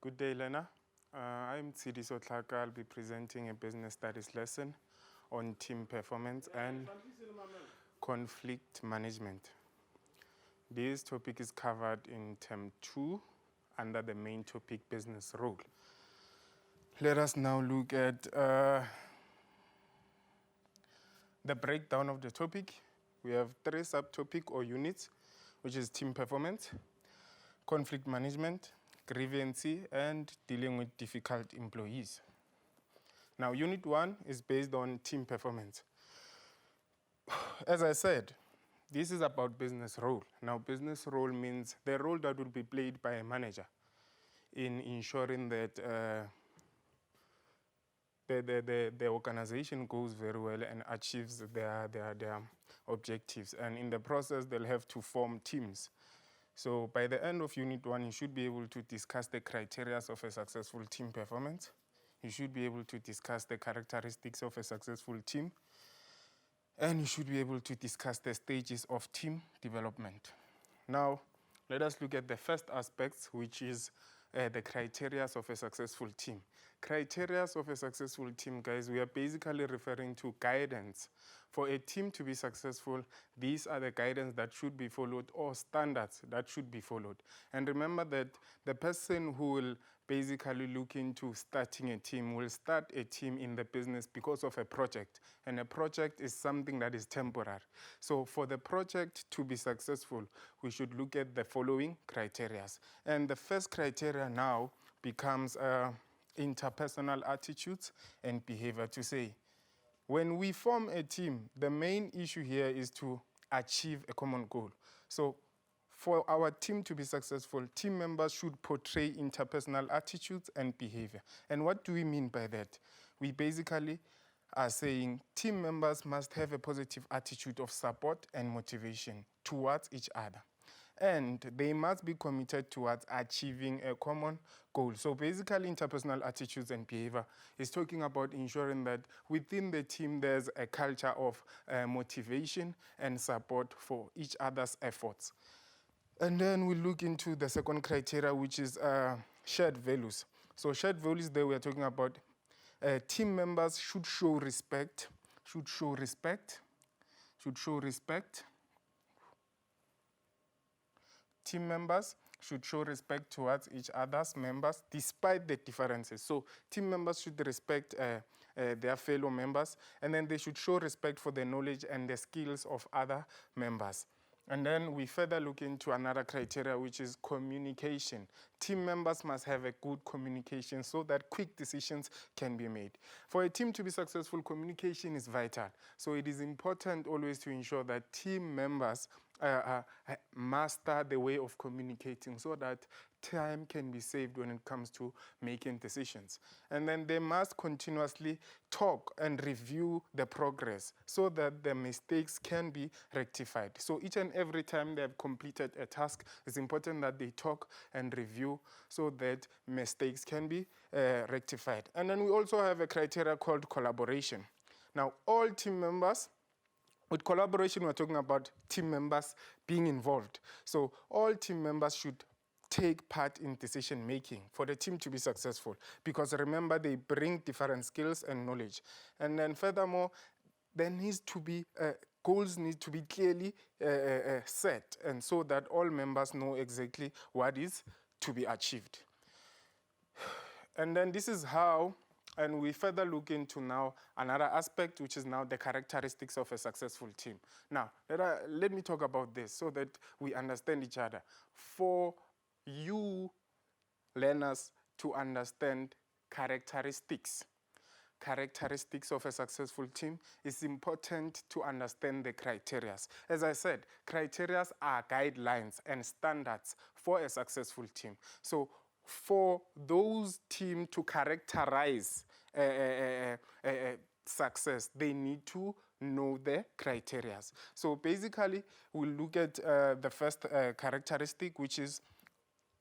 Good day, Lena. I'm Tsidi Sotlaka. I'll be presenting a business studies lesson on team performance and conflict management. This topic is covered in term 2 under the main topic business role. Let us now look at the breakdown of the topic. We have 3 subtopics or units, which is team performance, conflict management, grievances, and dealing with difficult employees. Now, Unit 1 is based on team performance. As I said, this is about business role. Now, business role means the role that will be played by a manager in ensuring that the organization goes very well and achieves their objectives. And in the process, they'll have to form teams. So by the end of Unit 1, you should be able to discuss the criteria of a successful team performance. You should be able to discuss the characteristics of a successful team. And you should be able to discuss the stages of team development. Now, let us look at the first aspect, which is the criteria of a successful team. Criteria of a successful team, guys, we are basically referring to guidance. For a team to be successful, these are the guidance that should be followed or standards that should be followed. And remember that the person who will basically look into starting a team will start a team in the business because of a project. And a project is something that is temporary. So for the project to be successful, we should look at the following criteria. And the first criteria now becomes interpersonal attitudes and behavior, to say, when we form a team, the main issue here is to achieve a common goal. So for our team to be successful, team members should portray interpersonal attitudes and behavior. And what do we mean by that? We basically are saying team members must have a positive attitude of support and motivation towards each other. And they must be committed towards achieving a common goal. So basically, interpersonal attitudes and behavior is talking about ensuring that within the team there's a culture of motivation and support for each other's efforts. And then we look into the second criteria, which is shared values. So shared values, there we are talking about team members should show respect. Team members should show respect towards each other's members despite the differences. So team members should respect their fellow members, and then they should show respect for the knowledge and the skills of other members. And then we further look into another criteria, which is communication. Team members must have a good communication so that quick decisions can be made. For a team to be successful, communication is vital. So it is important always to ensure that team members master the way of communicating so that time can be saved when it comes to making decisions. And then they must continuously talk and review the progress so that the mistakes can be rectified. So each and every time they have completed a task, it's important that they talk and review so that mistakes can be rectified. And then we also have a criteria called collaboration. Now, all team members, with collaboration, we're talking about team members being involved. So all team members should take part in decision making for the team to be successful, because remember, they bring different skills and knowledge. And then furthermore, there needs to be goals need to be clearly set, and so that all members know exactly what is to be achieved. And then this is how, and we further look into now another aspect, which is now the characteristics of a successful team. Now, let me talk about this so that we understand each other. For you learners to understand characteristics of a successful team, it's important to understand the criteria. As I said, criteria are guidelines and standards for a successful team. So for those teams to characterize success, they need to know the criteria. So basically, we'll look at the first characteristic, which is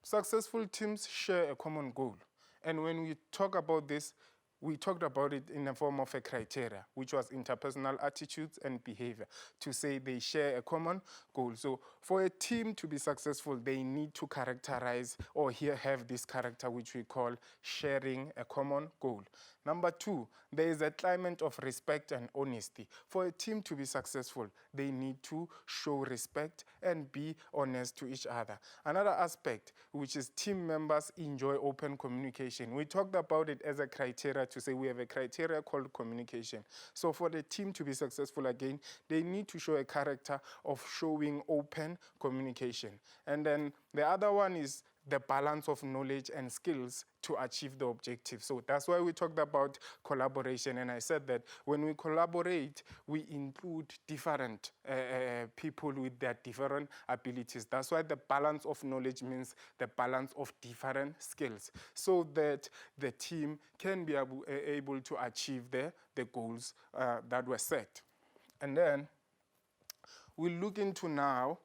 successful teams share a common goal. And when we talk about this, we talked about it in the form of a criteria, which was interpersonal attitudes and behavior, to say they share a common goal. So for a team to be successful, they need to characterize or here have this character which we call sharing a common goal. Number two, there is a climate of respect and honesty. For a team to be successful, they need to show respect and be honest to each other. Another aspect, which is team members enjoy open communication. We talked about it as a criteria to say we have a criteria called communication. So for the team to be successful again, they need to show a character of showing open communication. And then the other one is the balance of knowledge and skills to achieve the objective. So that's why we talked about collaboration. And I said that when we collaborate, we include different people with their different abilities. That's why the balance of knowledge means the balance of different skills, so that the team can be able to achieve the goals that were set. And then we'll look into now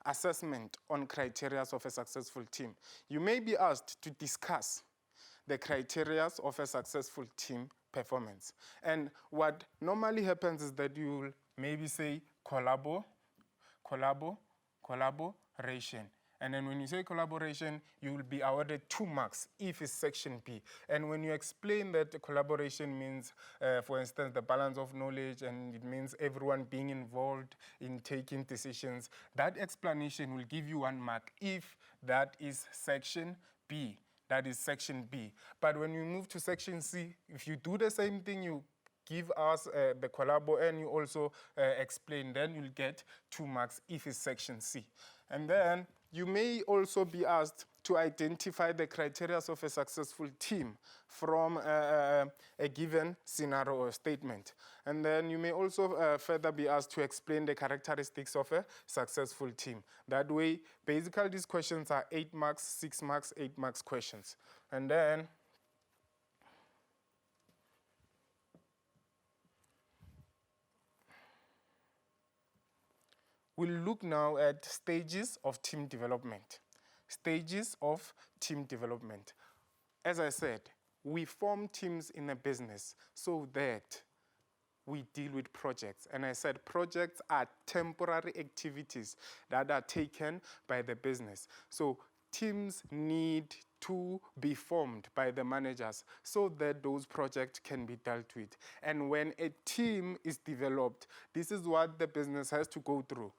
assessment on criteria of a successful team. You may be asked to discuss the criteria of a successful team performance. And what normally happens is that you will maybe say collaboration. And then when you say collaboration, you will be awarded 2 marks if it's section B. And when you explain that collaboration means, for instance, the balance of knowledge, and it means everyone being involved in taking decisions, that explanation will give you 1 mark if that is section B. That is section B. But when you move to section C, if you do the same thing, you give us the collabo and you also explain, then you'll get 2 marks if it's section C. And then you may also be asked to identify the criteria of a successful team from a given scenario or statement. And then you may also further be asked to explain the characteristics of a successful team. That way, basically these questions are 8 marks, 6 marks, 8 marks questions. And then we'll look now at stages of team development. Stages of team development. As I said, we form teams in a business so that we deal with projects. And I said projects are temporary activities that are taken by the business. So teams need to be formed by the managers so that those projects can be dealt with. And when a team is developed, this is what the business has to go through.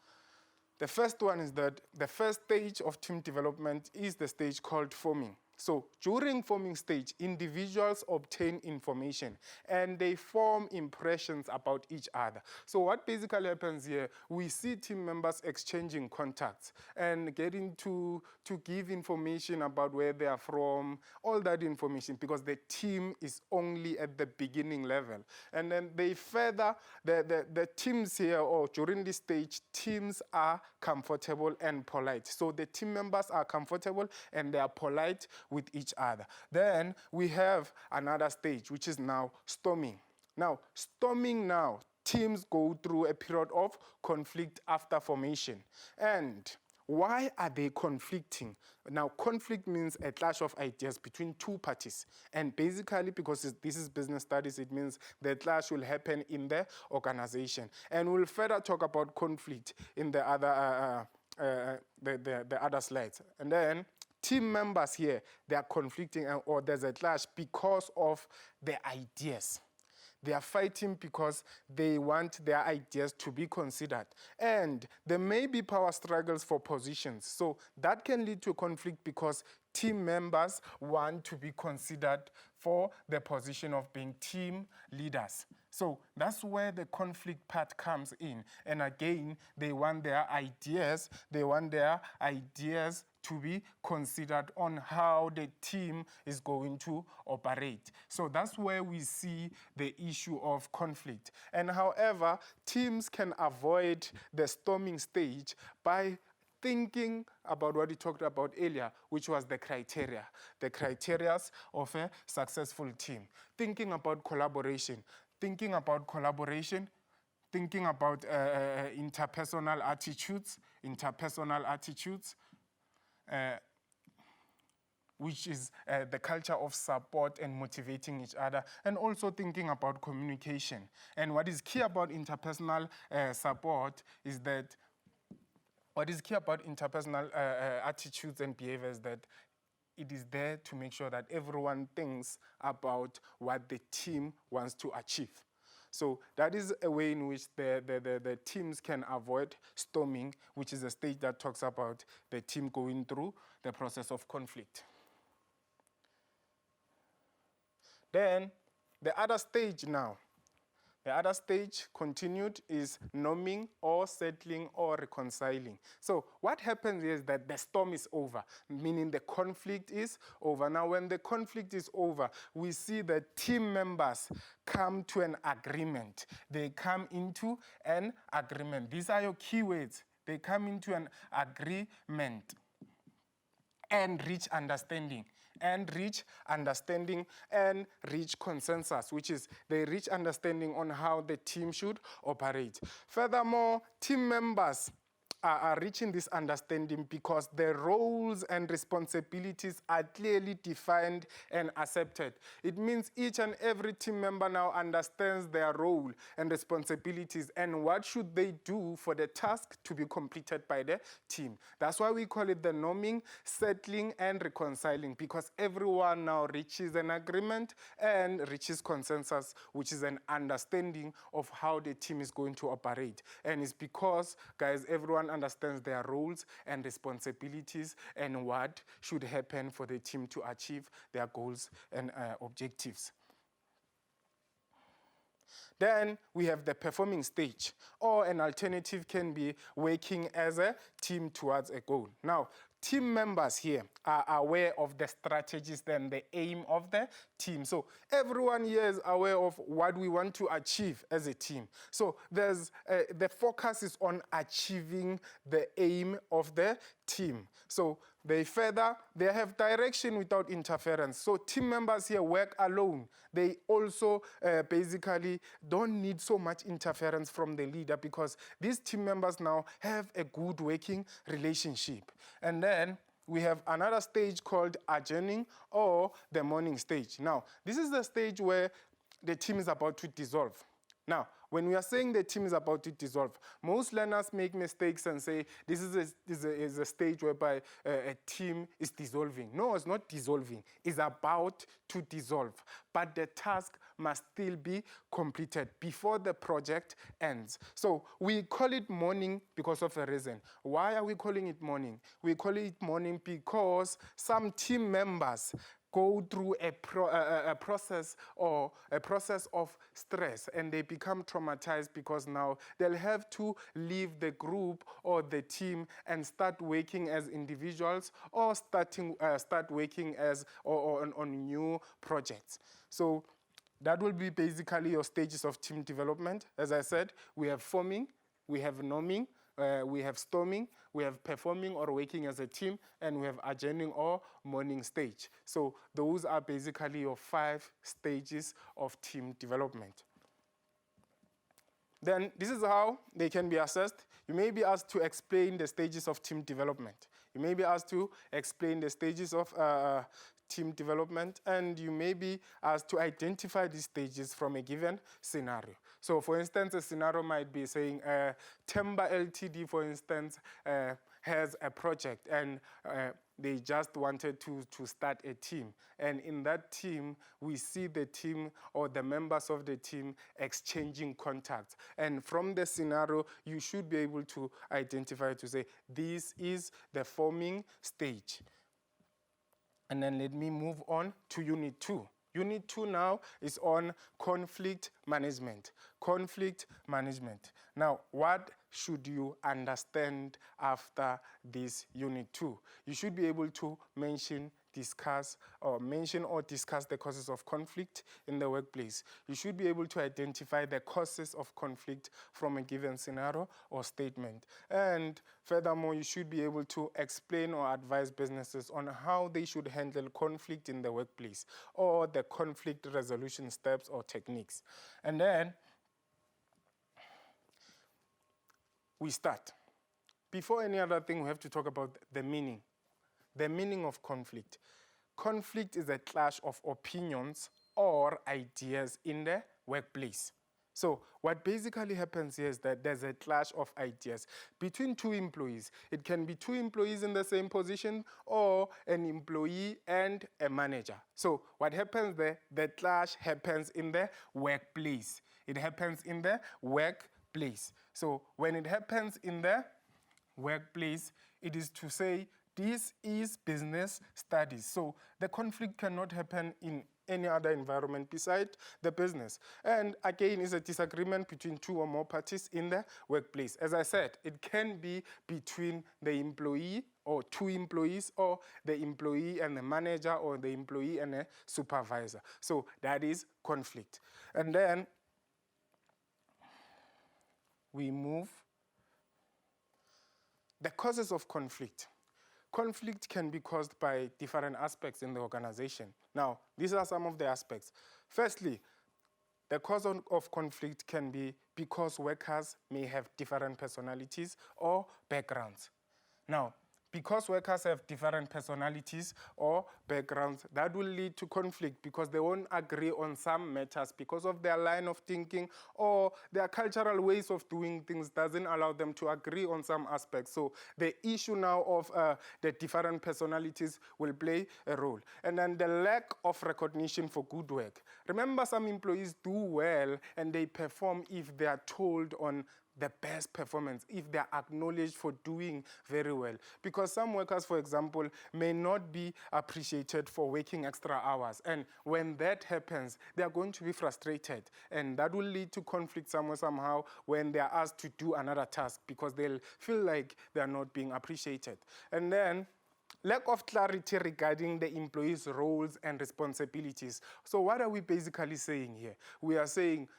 The first one is that the first stage of team development is the stage called forming. So during forming stage, individuals obtain information and they form impressions about each other. So what basically happens here, we see team members exchanging contacts and getting to give information about where they are from, all that information, because the team is only at the beginning level. And then they further, the teams here, or during this stage, teams are comfortable and polite. So the team members are comfortable and they are polite with each other. Then we have another stage, which is now storming. Now, teams go through a period of conflict after formation. And why are they conflicting? Now, conflict means a clash of ideas between 2 parties. And basically, because this is business studies, it means the clash will happen in the organization. And we'll further talk about conflict in the other the other slides. And then team members here, they are conflicting or there's a clash because of their ideas. They are fighting because they want their ideas to be considered. And there may be power struggles for positions. So that can lead to conflict because team members want to be considered for the position of being team leaders. So that's where the conflict part comes in. And again, they want their ideas to be considered on how the team is going to operate. So that's where we see the issue of conflict. And however, teams can avoid the storming stage by thinking about what we talked about earlier, which was the criteria of a successful team. Thinking about collaboration, thinking about interpersonal attitudes, which is the culture of support and motivating each other, and also thinking about communication. And what is key about interpersonal support is that what is key about interpersonal attitudes and behaviors that it is there to make sure that everyone thinks about what the team wants to achieve. So that is a way in which the teams can avoid storming, which is a stage that talks about the team going through the process of conflict. Then the other stage now, the other stage continued is norming or settling or reconciling. So what happens is that the storm is over, meaning the conflict is over. Now when the conflict is over, we see that team members come to an agreement. They come into an agreement. These are your keywords. They come into an agreement and reach understanding. And reach understanding and reach consensus, which is they reach understanding on how the team should operate. Furthermore, team members are reaching this understanding because their roles and responsibilities are clearly defined and accepted. It means each and every team member now understands their role and responsibilities and what should they do for the task to be completed by the team. That's why we call it the norming, settling, and reconciling, because everyone now reaches an agreement and reaches consensus, which is an understanding of how the team is going to operate. And it's because, guys, everyone understands their roles and responsibilities and what should happen for the team to achieve their goals and objectives. Then we have the performing stage, or an alternative can be working as a team towards a goal. Now, team members here are aware of the strategies and the aim of the team. So everyone here is aware of what we want to achieve as a team. So there's the focus is on achieving the aim of the team. So they have direction without interference. So team members here work alone. They also basically don't need so much interference from the leader, because these team members now have a good working relationship. And then we have another stage called adjourning, or the morning stage. Now, this is the stage where the team is about to dissolve. Now, when we are saying the team is about to dissolve, most learners make mistakes and say this is a stage whereby a team is dissolving. No, it's not dissolving. It's about to dissolve. But the task must still be completed before the project ends. So we call it morning because of a reason. Why are we calling it morning? We call it morning because some team members go through a process of stress, and they become traumatized because now they'll have to leave the group or the team and start working as individuals, or start working as on new projects. So that will be basically your stages of team development. As I said, we have forming, we have norming, we have storming, we have performing or working as a team, and we have adjourning or morning stage. So those are basically your 5 stages of team development. Then this is how they can be assessed. You may be asked to explain the stages of team development. You may be asked to explain the stages of team development, and you may be asked to identify these stages from a given scenario. So for instance, a scenario might be saying Temba LTD, for instance, has a project, and they just wanted to start a team. And in that team, we see the team or the members of the team exchanging contacts. And from the scenario, you should be able to identify, to say, this is the forming stage. And then let me move on to Unit 2. Unit 2 now is on conflict management. Conflict management. Now, what should you understand after this Unit 2? You should be able to mention or discuss the causes of conflict in the workplace. You should be able to identify the causes of conflict from a given scenario or statement. And furthermore, you should be able to explain or advise businesses on how they should handle conflict in the workplace, or the conflict resolution steps or techniques. And then we start. Before any other thing, we have to talk about the meaning of conflict. conflict is a clash of opinions or ideas in the workplace. So what basically happens here is that there's a clash of ideas between two employees. It can be two employees in the same position or an employee and a manager. So what happens there, the clash happens in the workplace. It happens in the workplace. So when it happens in the workplace, it is to say this is business studies. So the conflict cannot happen in any other environment beside the business. And again, it's a disagreement between two or more parties in the workplace. As I said, it can be between the employee or two employees, or the employee and the manager, or the employee and a supervisor. So that is conflict. And then we move. The causes of conflict. Conflict can be caused by different aspects in the organization. Now, these are some of the aspects. Firstly, the cause of conflict can be because workers may have different personalities or backgrounds. Now, because workers have different personalities or backgrounds, that will lead to conflict because they won't agree on some matters because of their line of thinking, or their cultural ways of doing things doesn't allow them to agree on some aspects. So the issue now of the different personalities will play a role. And then the lack of recognition for good work. Remember, some employees do well and they perform if they are told on the best performance, if they are acknowledged for doing very well. Because some workers, for example, may not be appreciated for working extra hours. And when that happens, they are going to be frustrated. And that will lead to conflict somehow when they are asked to do another task because they'll feel like they are not being appreciated. And then lack of clarity regarding the employee's roles and responsibilities. So what are we basically saying here? We are saying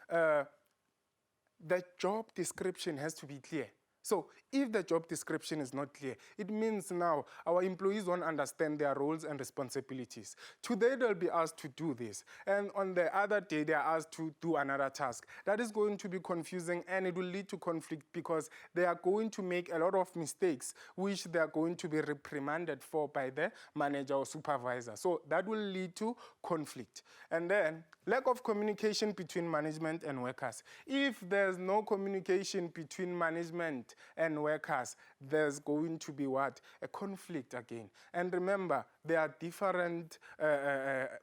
the job description has to be clear. So if the job description is not clear, it means now our employees won't understand their roles and responsibilities. Today they'll be asked to do this, and on the other day they are asked to do another task. That is going to be confusing, and it will lead to conflict because they are going to make a lot of mistakes which they are going to be reprimanded for by the manager or supervisor. So that will lead to conflict. And then lack of communication between management and workers. If there's no communication between management and workers, there's going to be what? A conflict again. And remember, there are different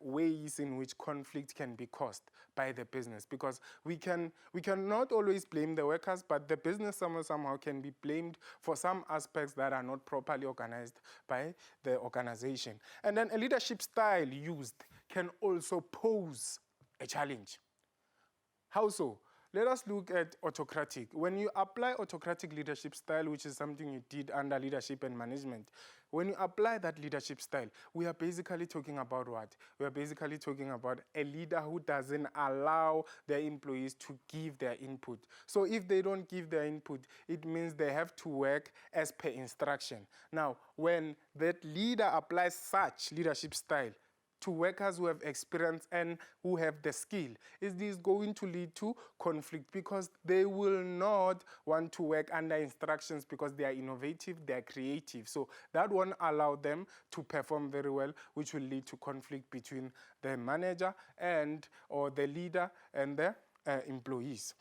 ways in which conflict can be caused by the business, because we cannot always blame the workers, but the business somehow can be blamed for some aspects that are not properly organized by the organization. And then a leadership style used can also pose a challenge. How so? Let us look at autocratic. When you apply autocratic leadership style, which is something you did under leadership and management, when you apply that leadership style, we are basically talking about what? We are basically talking about a leader who doesn't allow their employees to give their input. So if they don't give their input, it means they have to work as per instruction. Now, when that leader applies such leadership style to workers who have experience and who have the skill, is this going to lead to conflict because they will not want to work under instructions because they are innovative, they are creative. So that won't allow them to perform very well, which will lead to conflict between the manager and or the leader and the employees.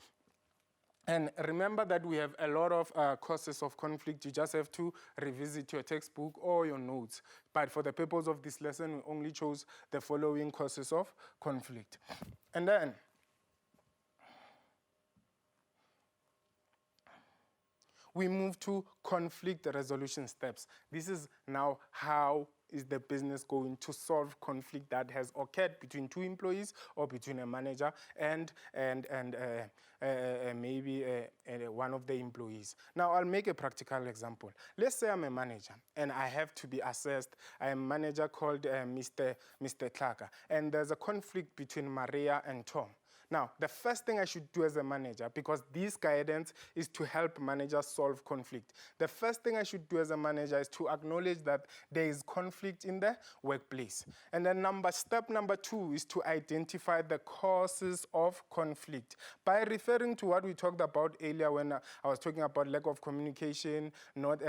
And remember that we have a lot of causes of conflict. You just have to revisit your textbook or your notes. But for the purpose of this lesson, we only chose the following causes of conflict. And then we move to conflict resolution steps. This is now how is the business going to solve conflict that has occurred between two employees or between a manager and maybe one of the employees. Now, I'll make a practical example. Let's say I'm a manager and I have to be assessed. I am a manager called Mr. Tlaka, and there's a conflict between Maria and Tom. Now, the first thing I should do as a manager, because this guidance is to help managers solve conflict. The first thing I should do as a manager is to acknowledge that there is conflict in the workplace. And then step number 2 is to identify the causes of conflict. By referring to what we talked about earlier when I was talking about lack of communication, not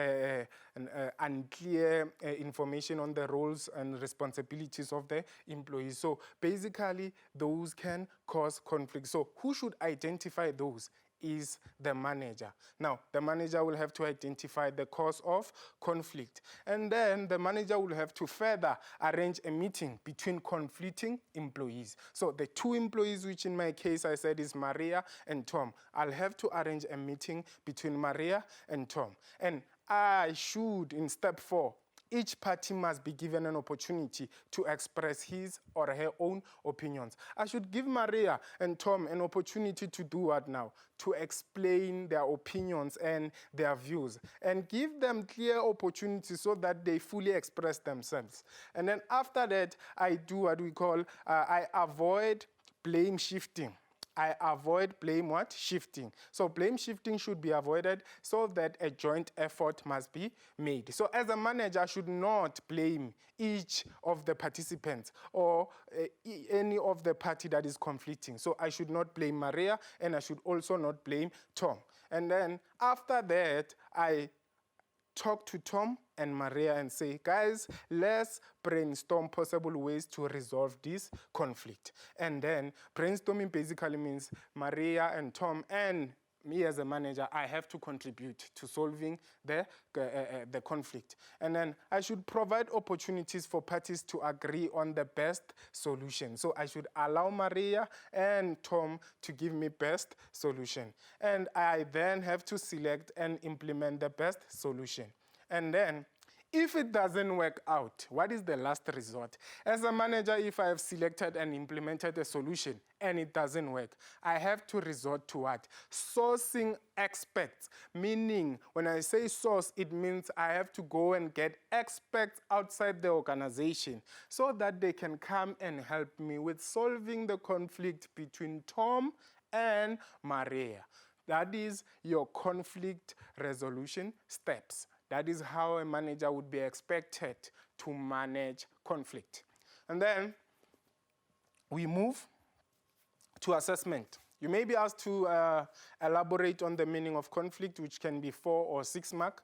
unclear information on the roles and responsibilities of the employees. So basically, those can cause conflict. So who should identify those? Is the manager. Now, the manager will have to identify the cause of conflict. And then the manager will have to further arrange a meeting between conflicting employees. So the 2 employees, which in my case I said is Maria and Tom, I'll have to arrange a meeting between Maria and Tom. And I should, in step 4, each party must be given an opportunity to express his or her own opinions. I should give Maria and Tom an opportunity to do what now? To explain their opinions and their views and give them clear opportunities so that they fully express themselves. And then after that, I do what we call, I avoid blame shifting. I avoid blame shifting. So blame shifting should be avoided so that a joint effort must be made. So as a manager, I should not blame each of the participants or any of the party that is conflicting. So I should not blame Maria and I should also not blame Tom. And then after that, I talk to Tom and Maria and say, guys, let's brainstorm possible ways to resolve this conflict. And then brainstorming basically means Maria and Tom and me as a manager, I have to contribute to solving the conflict. And then I should provide opportunities for parties to agree on the best solution. So I should allow Maria and Tom to give me best solution. And I then have to select and implement the best solution. And then if it doesn't work out, what is the last resort? As a manager, if I have selected and implemented a solution and it doesn't work, I have to resort to what? Sourcing experts. Meaning, when I say source, it means I have to go and get experts outside the organization so that they can come and help me with solving the conflict between Tom and Maria. That is your conflict resolution steps. That is how a manager would be expected to manage conflict. And then we move to assessment. You may be asked to elaborate on the meaning of conflict, which can be 4 or 6 mark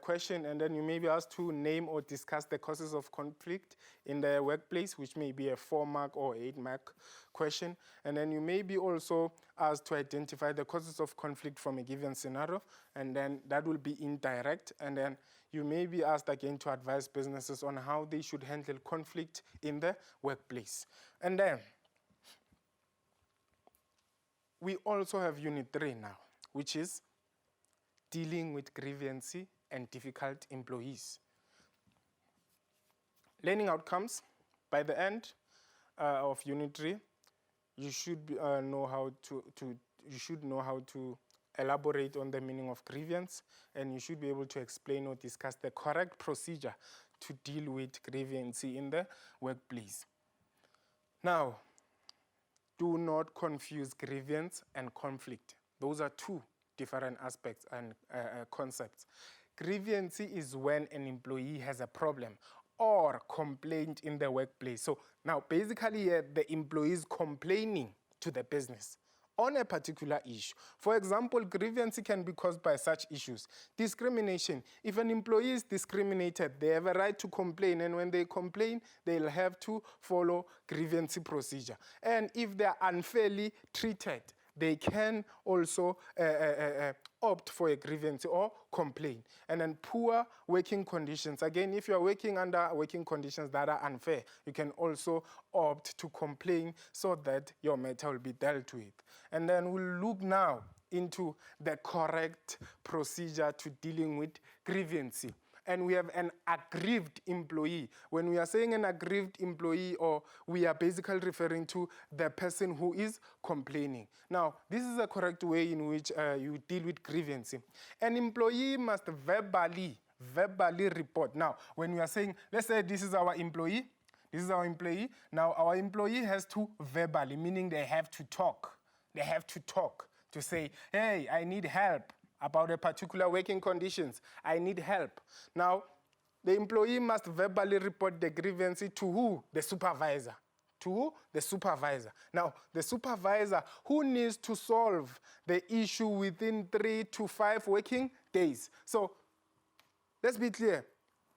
question, and then you may be asked to name or discuss the causes of conflict in the workplace, which may be a 4 mark or 8 mark question. And then you may be also asked to identify the causes of conflict from a given scenario, and then that will be indirect. And then you may be asked again to advise businesses on how they should handle conflict in the workplace. And then we also have Unit 3 now, which is dealing with grievance and difficult employees. Learning outcomes. By the end of Unit 3, you should know how to elaborate on the meaning of grievance, and you should be able to explain or discuss the correct procedure to deal with grievance in the workplace. Now, do not confuse grievance and conflict. Those are 2 different aspects and concepts. Grievance is when an employee has a problem or complaint in the workplace. So now basically the employee is complaining to the business on a particular issue. For example, grievance can be caused by such issues. Discrimination. If an employee is discriminated, they have a right to complain, and when they complain, they'll have to follow grievance procedure. And if they're unfairly treated, they can also opt for a grievance or complain. And then poor working conditions. Again, if you're working under working conditions that are unfair, you can also opt to complain so that your matter will be dealt with. And then we'll look now into the correct procedure to dealing with grievance. And we have an aggrieved employee. When we are saying an aggrieved employee, or we are basically referring to the person who is complaining. Now, this is a correct way in which you deal with grievance. An employee must verbally report. Now, when we are saying, let's say this is our employee, This is our employee. Now, our employee has to verbally, meaning they have to talk. They have to talk to say, hey, I need help about a particular working conditions. I need help. Now, the employee must verbally report the grievance to who? The supervisor. To who? The supervisor. Now, the supervisor who needs to solve the issue within 3 to 5 working days. So, let's be clear.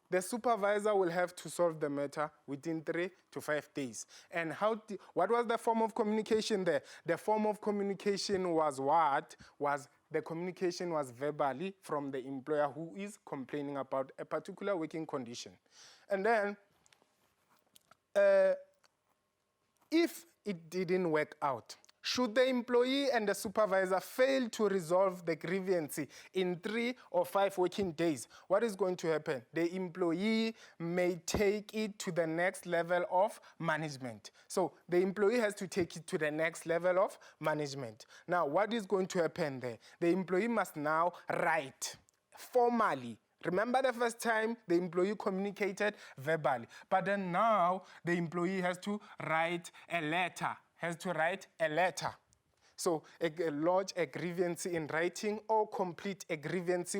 The supervisor will have to solve the matter within 3 to 5 days. And what was the form of communication there? The form of communication was what? The communication was verbally from the employer who is complaining about a particular working condition. And then, if it didn't work out, should the employee and the supervisor fail to resolve the grievance in 3 or 5 working days, what is going to happen? The employee may take it to the next level of management. So the employee has to take it to the next level of management. Now, what is going to happen there? The employee must now write formally. Remember the first time the employee communicated verbally, but then now the employee has to write a letter. So lodge a grievance in writing or complete a grievance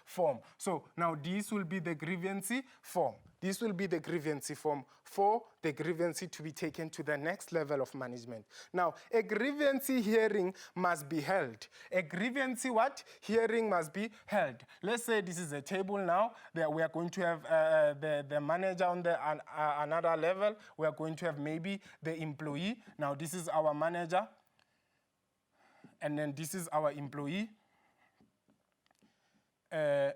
form. So now this will be the grievance form. This will be the grievance form for the grievance to be taken to the next level of management. Now, a grievance hearing must be held. A grievance hearing must be held. Let's say this is a table now that we are going to have the manager on the another level. We are going to have maybe the employee. Now, this is our manager. And then this is our employee. And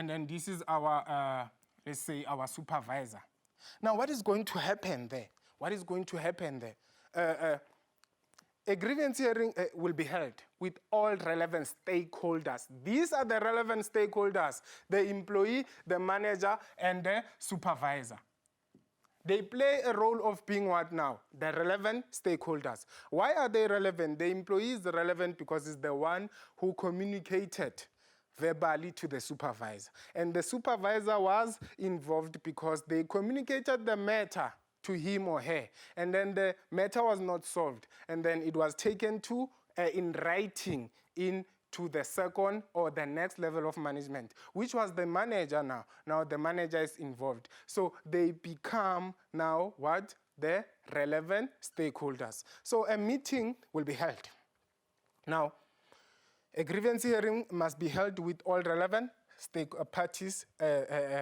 then this is our, let's say, our supervisor. Now, what is going to happen there? A grievance hearing will be held with all relevant stakeholders. These are the relevant stakeholders: the employee, the manager, and the supervisor. They play a role of being what now? The relevant stakeholders. Why are they relevant? The employee is relevant because it's the one who communicated verbally to the supervisor. And the supervisor was involved because they communicated the matter to him or her. And then the matter was not solved. And then it was taken to, in writing, to the second or the next level of management, which was the manager now. Now the manager is involved. So they become now what? The relevant stakeholders. So a meeting will be held. Now, a grievance hearing must be held with all relevant parties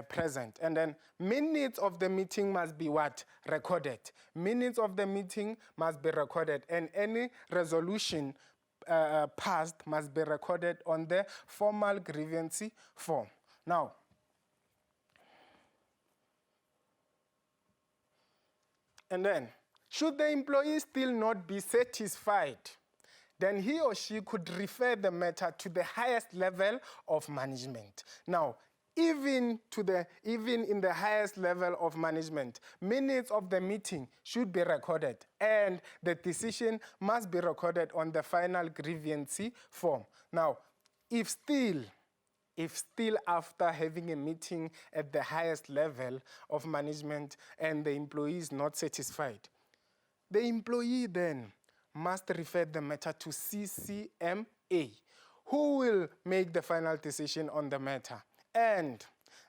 present. And then minutes of the meeting must be what? Recorded. Minutes of the meeting must be recorded. And any resolution passed must be recorded on the formal grievance form. Now, and then, should the employee still not be satisfied, then he or she could refer the matter to the highest level of management. Now, even in the highest level of management, minutes of the meeting should be recorded, and the decision must be recorded on the final grievance form. Now, if still after having a meeting at the highest level of management and the employee is not satisfied, the employee then must refer the matter to CCMA, who will make the final decision on the matter. And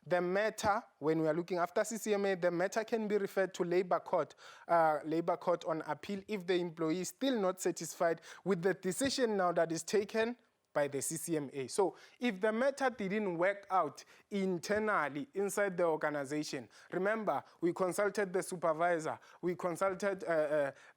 the matter, when we are looking after CCMA, the matter can be referred to labor court on appeal if the employee is still not satisfied with the decision now that is taken by the CCMA. So if the matter didn't work out internally inside the organization, remember, we consulted the supervisor, we consulted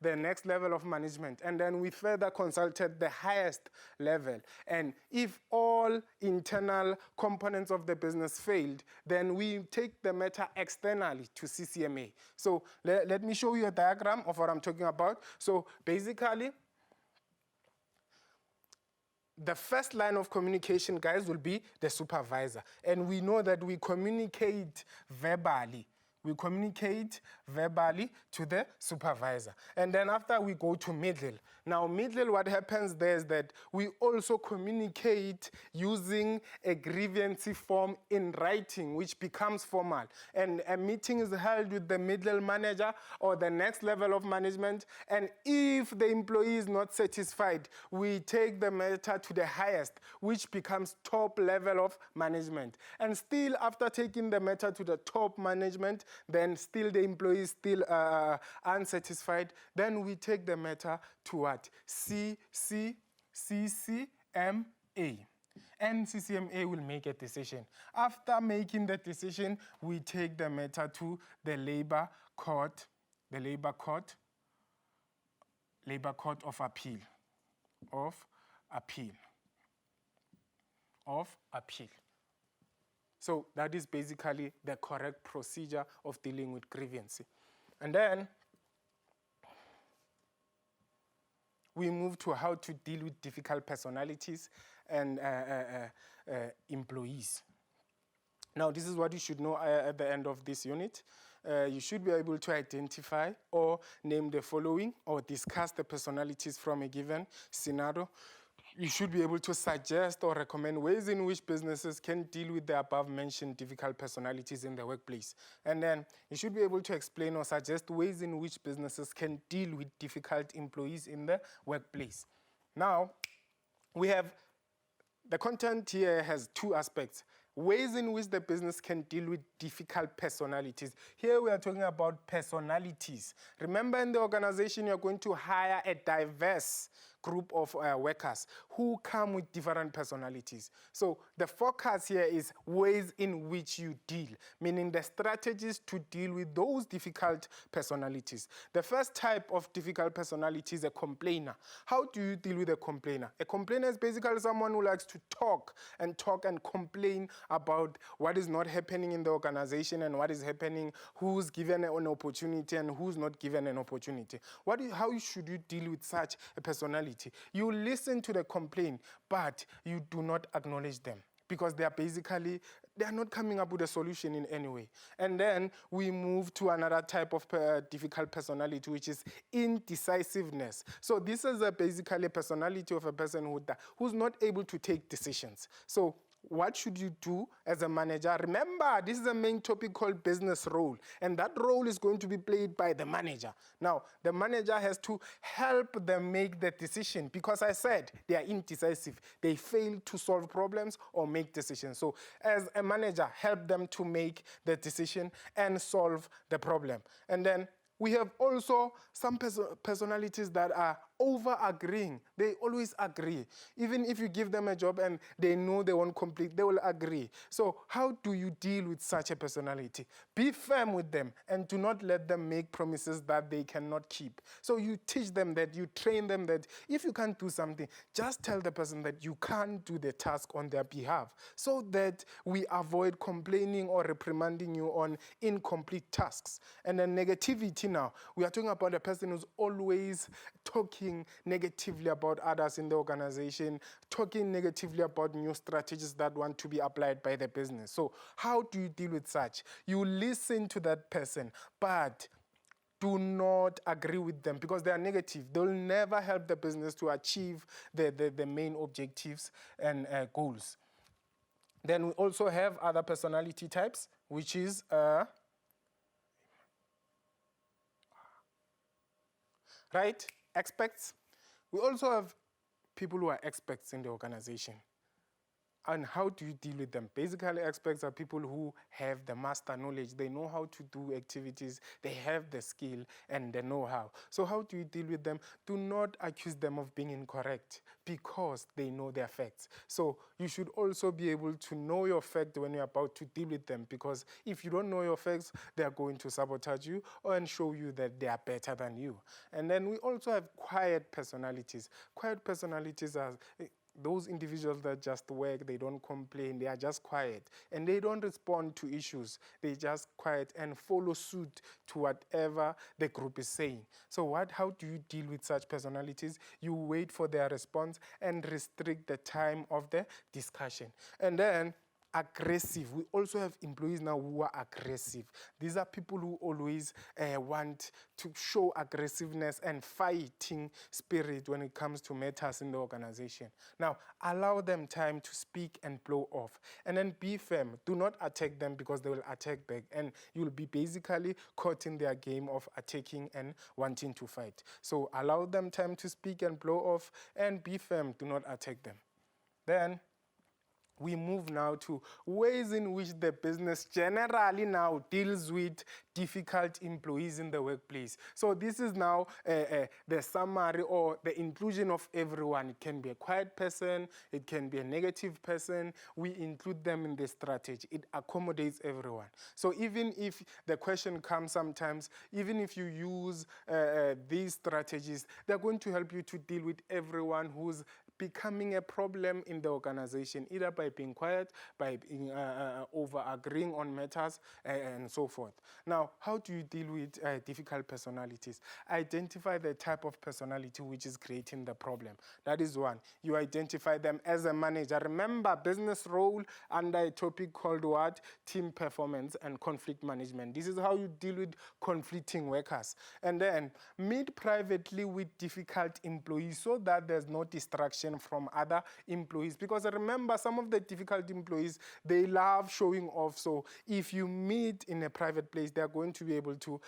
the next level of management, and then we further consulted the highest level. And if all internal components of the business failed, then we take the matter externally to CCMA. So let me show you a diagram of what I'm talking about. So basically, the first line of communication, guys, will be the supervisor. And we know that we communicate verbally. we communicate verbally to the supervisor. And then after we go to middle. Now middle, what happens there is that we also communicate using a grievance form in writing, which becomes formal. And a meeting is held with the middle manager or the next level of management. And if the employee is not satisfied, we take the matter to the highest, which becomes top level of management. And still, after taking the matter to the top management, then still the employee is still unsatisfied, then we take the matter to what? CCMA. And CCMA will make a decision. After making the decision, we take the matter to the labor court of appeal. So that is basically the correct procedure of dealing with grievance. And then we move to how to deal with difficult personalities and employees. Now, this is what you should know at the end of this unit. You should be able to identify or name the following or discuss the personalities from a given scenario. You should be able to suggest or recommend ways in which businesses can deal with the above-mentioned difficult personalities in the workplace. And then you should be able to explain or suggest ways in which businesses can deal with difficult employees in the workplace. Now, we have the content here has two aspects. Ways in which the business can deal with difficult personalities. Here we are talking about personalities. Remember, in the organization, you're going to hire a diverse group of workers who come with different personalities. So the focus here is ways in which you deal, meaning the strategies to deal with those difficult personalities. The first type of difficult personality is a complainer. How do you deal with a complainer? A complainer is basically someone who likes to talk and complain about what is not happening in the organization and what is happening, who's given an opportunity and who's not given an opportunity. How should you deal with such a personality? You listen to the complaint, but you do not acknowledge them because they are not coming up with a solution in any way. And then we move to another type of difficult personality, which is indecisiveness. So this is basically a personality of a person who's not able to take decisions. So what should you do as a manager? Remember, this is a main topic called business role, and that role is going to be played by the manager. Now, the manager has to help them make the decision because I said they are indecisive. They fail to solve problems or make decisions. So as a manager, help them to make the decision and solve the problem. And then we have also some personalities that are over-agreeing. They always agree. Even if you give them a job and they know they won't complete, they will agree. So how do you deal with such a personality? Be firm with them and do not let them make promises that they cannot keep. So you teach them that, you train them that if you can't do something, just tell the person that you can't do the task on their behalf so that we avoid complaining or reprimanding you on incomplete tasks. And then negativity now. We are talking about a person who's always talking negatively about others in the organization, talking negatively about new strategies that want to be applied by the business. So how do you deal with such? You listen to that person, but do not agree with them because they are negative. They'll never help the business to achieve the main objectives and goals. Then we also have other personality types, which is experts. We also have people who are experts in the organization. And how do you deal with them? Basically, experts are people who have the master knowledge. They know how to do activities. They have the skill and the know-how. So how do you deal with them? Do not accuse them of being incorrect because they know their facts. So you should also be able to know your fact when you're about to deal with them because if you don't know your facts, they are going to sabotage you and show you that they are better than you. And then we also have quiet personalities. Quiet personalities are those individuals that just work, they don't complain, they are just quiet. And they don't respond to issues. They just quiet and follow suit to whatever the group is saying. So how do you deal with such personalities? You wait for their response and restrict the time of the discussion. And then aggressive. We also have employees now who are aggressive. These are people who always want to show aggressiveness and fighting spirit when it comes to matters in the organization. Now, allow them time to speak and blow off. And then be firm. Do not attack them because they will attack back. And you'll be basically caught in their game of attacking and wanting to fight. So allow them time to speak and blow off, and be firm. Do not attack them. Then we move now to ways in which the business generally now deals with difficult employees in the workplace. So this is now the summary or the inclusion of everyone. It can be a quiet person, it can be a negative person. We include them in the strategy. It accommodates everyone. So even if the question comes sometimes, even if you use these strategies, they're going to help you to deal with everyone who's becoming a problem in the organization, either by being quiet, by being over agreeing on matters, and so forth. Now, how do you deal with difficult personalities? Identify the type of personality which is creating the problem. That is one. You identify them as a manager. Remember, business role under a topic called what? Team performance and conflict management. This is how you deal with conflicting workers. And then meet privately with difficult employees so that there's no distraction from other employees, because remember, some of the difficult employees, they love showing off. So if you meet in a private place, they're going to be able to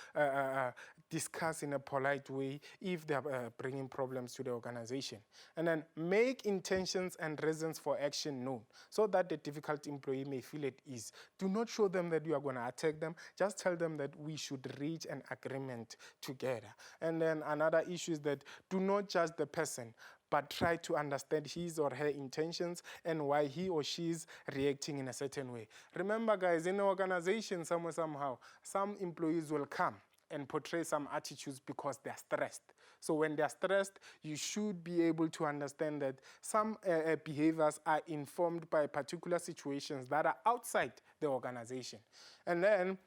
discuss in a polite way if they're bringing problems to the organization. And then make intentions and reasons for action known so that the difficult employee may feel at ease. Do not show them that you are going to attack them. Just tell them that we should reach an agreement together. And then another issue is that do not judge the person, but try to understand his or her intentions and why he or she is reacting in a certain way. Remember, guys, in an organization, somehow, some employees will come and portray some attitudes because they're stressed. So when they're stressed, you should be able to understand that some behaviors are informed by particular situations that are outside the organization. And then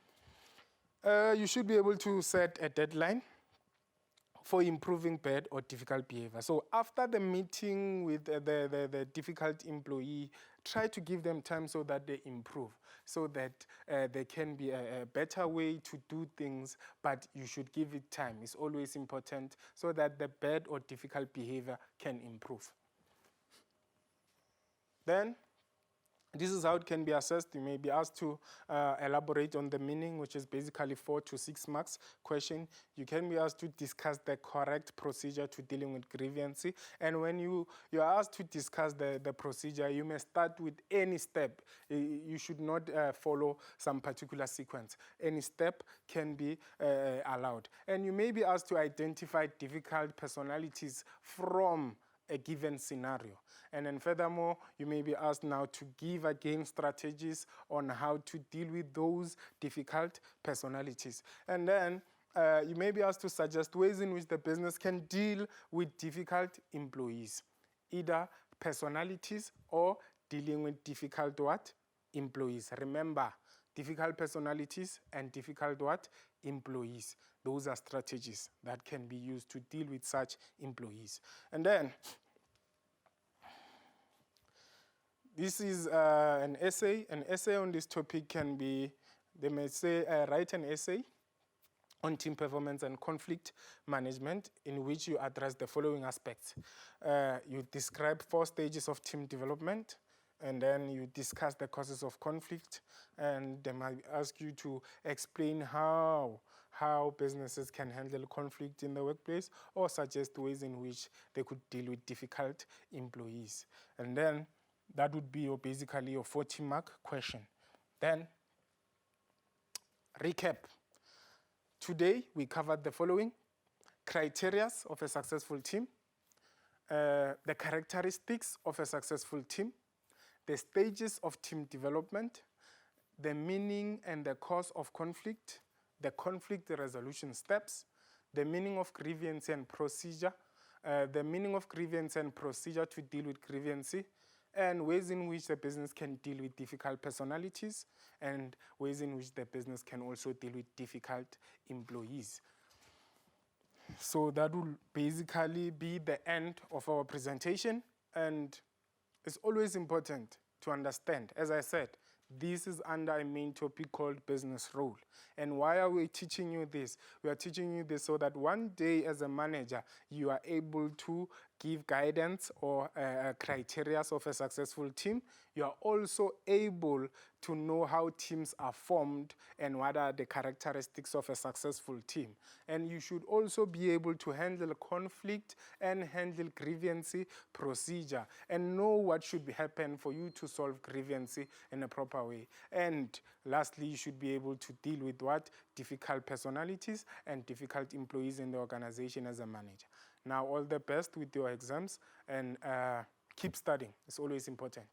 you should be able to set a deadline for improving bad or difficult behavior. So after the meeting with the difficult employee, try to give them time so that they improve, so that there can be a better way to do things, but you should give it time. It's always important so that the bad or difficult behavior can improve. Then, this is how it can be assessed. You may be asked to elaborate on the meaning, which is basically 4 to 6 marks question. You can be asked to discuss the correct procedure to dealing with grievance. And when you are asked to discuss the procedure, you may start with any step. You should not follow some particular sequence. Any step can be allowed. And you may be asked to identify difficult personalities from a given scenario. And then furthermore, you may be asked now to give again strategies on how to deal with those difficult personalities. And then you may be asked to suggest ways in which the business can deal with difficult employees, either personalities or dealing with difficult what? Employees. Remember, difficult personalities and difficult what? Employees. Those are strategies that can be used to deal with such employees. And then this is an essay. An essay on this topic can be, they may say, write an essay on team performance and conflict management in which you address the following aspects. You describe 4 stages of team development, and then you discuss the causes of conflict, and they might ask you to explain how businesses can handle conflict in the workplace, or suggest ways in which they could deal with difficult employees. And then that would be basically your 40-mark question. Then, recap. Today, we covered the following: criteria of a successful team, the characteristics of a successful team, the stages of team development, the meaning and the cause of conflict, the conflict resolution steps, the meaning of grievance and procedure, the meaning of grievance and procedure to deal with grievance, and ways in which the business can deal with difficult personalities, and ways in which the business can also deal with difficult employees. So that will basically be the end of our presentation, and it's always important to understand, as I said, This is under a main topic called business role. And why are we teaching you this? We are teaching you this so that one day as a manager, you are able to give guidance or criteria of a successful team. You are also able to know how teams are formed and what are the characteristics of a successful team. And you should also be able to handle conflict and handle grievance procedure and know what should happen for you to solve grievance in a proper way. And lastly, you should be able to deal with what? Difficult personalities and difficult employees in the organization as a manager. Now, all the best with your exams and keep studying. It's always important.